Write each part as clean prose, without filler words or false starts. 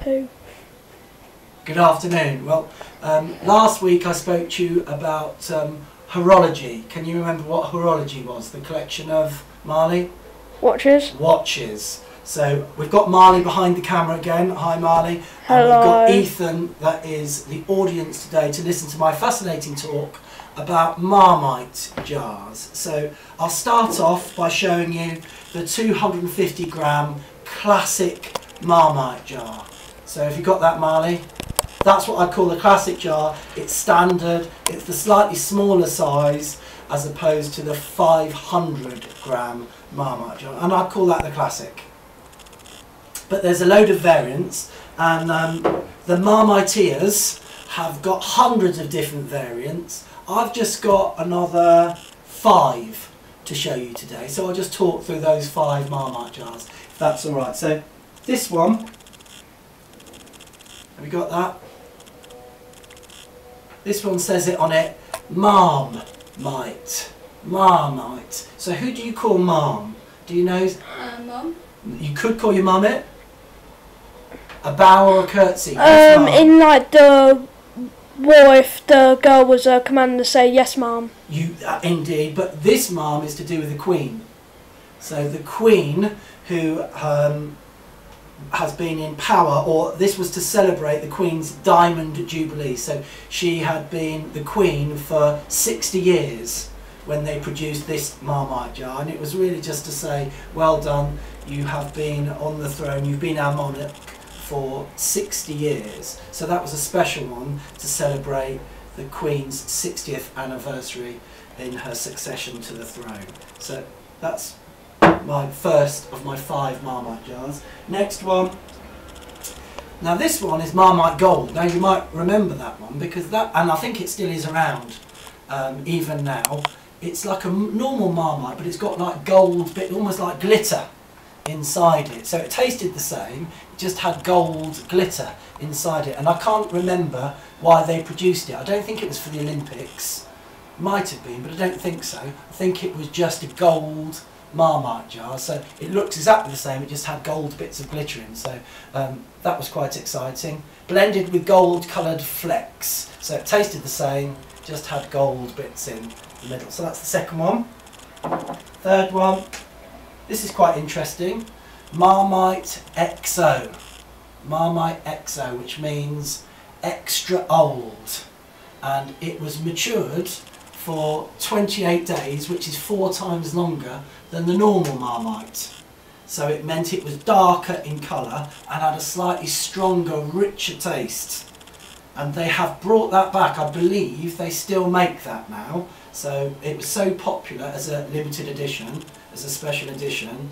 poo. Good afternoon. Well, last week I spoke to you about horology. Can you remember what horology was? The collection of Marley? Watches. Watches. So we've got Marley behind the camera again. Hi Marley. Hello. And we've got Ethan, that is the audience today, to listen to my fascinating talk about Marmite jars. So I'll start off by showing you the 250 gram classic Marmite jar. So if you've got that, Marley, that's what I call the classic jar. It's standard, it's the slightly smaller size as opposed to the 500 gram Marmite jar, and I call that the classic. But there's a load of variants, and the Marmiteers have got hundreds of different variants. I've just got another 5 to show you today, so I'll just talk through those 5 Marmite jars, if that's alright. So this one, have you got that? This one says it on it, Marmite. Marmite. So who do you call Marm? Do you know? Mum. You could call your mum it? A bow or a curtsy? Yes, In like the war, if the girl was commanded to say yes, ma'am. You indeed, but this Marm is to do with the Queen. So the Queen, who has been in power, or this was to celebrate the Queen's Diamond Jubilee. So she had been the Queen for 60 years when they produced this Marmite jar, and it was really just to say, well done, you have been on the throne, you've been our monarch for 60 years. So that was a special one to celebrate the Queen's 60th anniversary in her succession to the throne. So that's my first of my 5 Marmite jars. Next one. Now this one is Marmite Gold. Now you might remember that one because that, and I think it still is around even now. It's like a normal Marmite, but it's got like gold bit, almost like glitter inside it. So it tasted the same, it just had gold glitter inside it. And I can't remember why they produced it. I don't think it was for the Olympics. Might have been, but I don't think so. I think it was just a gold Marmite jar. So it looks exactly the same, it just had gold bits of glitter in. So that was quite exciting. Blended with gold coloured flecks. So it tasted the same, just had gold bits in the middle. So that's the second one. Third one, this is quite interesting, Marmite XO. Marmite XO, which means extra old, and it was matured for 28 days, which is 4 times longer than the normal Marmite. So it meant it was darker in colour and had a slightly stronger, richer taste. And they have brought that back. I believe they still make that now. So it was so popular as a limited edition, as a special edition,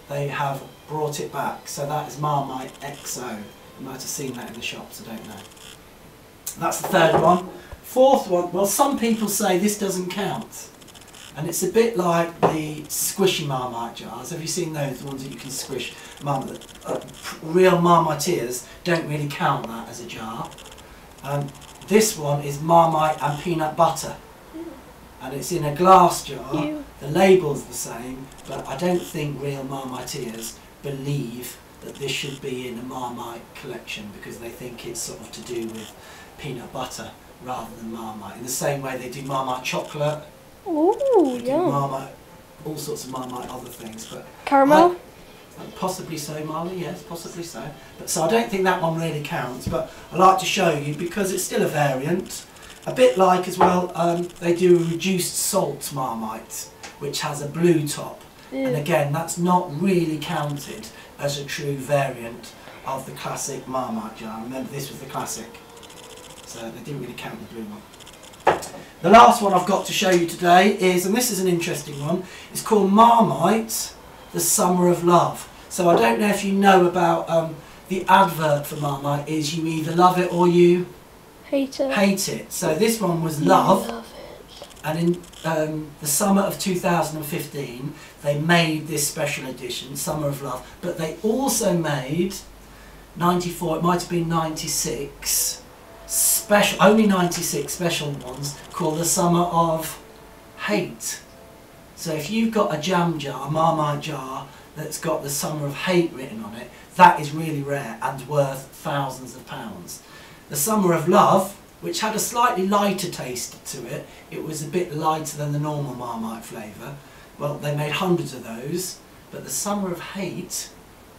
they have brought it back. So that is Marmite XO. You might have seen that in the shops, I don't know. That's the third one. Fourth one, well, some people say this doesn't count. And it's a bit like the squishy Marmite jars. Have you seen those, the ones that you can squish? Real Marmiteers don't really count that as a jar. This one is Marmite and peanut butter. And it's in a glass jar. Ew. The label's the same, but I don't think real Marmiteers believe that this should be in a Marmite collection because they think it's sort of to do with peanut butter rather than Marmite. In the same way they do Marmite chocolate, Ooh, they do yeah. Marmite, all sorts of Marmite other things. But Caramel? possibly so, Marley, yes, possibly so. But so I don't think that one really counts, but I like to show you because it's still a variant. A bit like as well, they do a reduced salt Marmite, which has a blue top. And again, that's not really counted as a true variant of the classic Marmite jar. Remember, this was the classic, so they didn't really count the blue one. The last one I've got to show you today is, and this is an interesting one, it's called Marmite, the Summer of Love. So I don't know if you know about the advert for Marmite is you either love it or you Hate it. hate it. So this one was love, and in the summer of 2015 they made this special edition, Summer of Love, but they also made 94, it might have been 96, special, only 96 special ones called the Summer of Hate. So if you've got a jam jar, a Marmite jar, that's got the Summer of Hate written on it, that is really rare and worth thousands of pounds. The Summer of Love, which had a slightly lighter taste to it, it was a bit lighter than the normal Marmite flavour. Well, they made hundreds of those, but the Summer of Hate,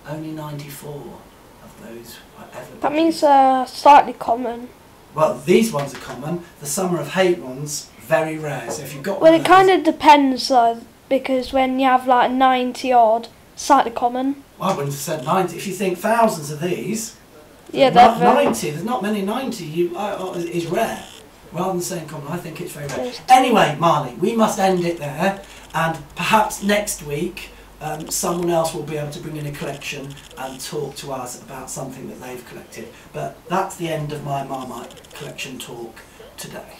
only 94 of those were ever. That means slightly common. Well, these ones are common. The Summer of Hate ones, very rare. So if you've got Well, one it kind of depends though, because when you have like 90 odd, slightly common. Well, I wouldn't have said 90. If you think thousands of these, Yeah, not they're 90. There's not many 90. Is rare. Rather than saying common, I think it's very rare. Yes. Anyway, Marley, we must end it there, and perhaps next week someone else will be able to bring in a collection and talk to us about something that they've collected. But that's the end of my Marmite collection talk today.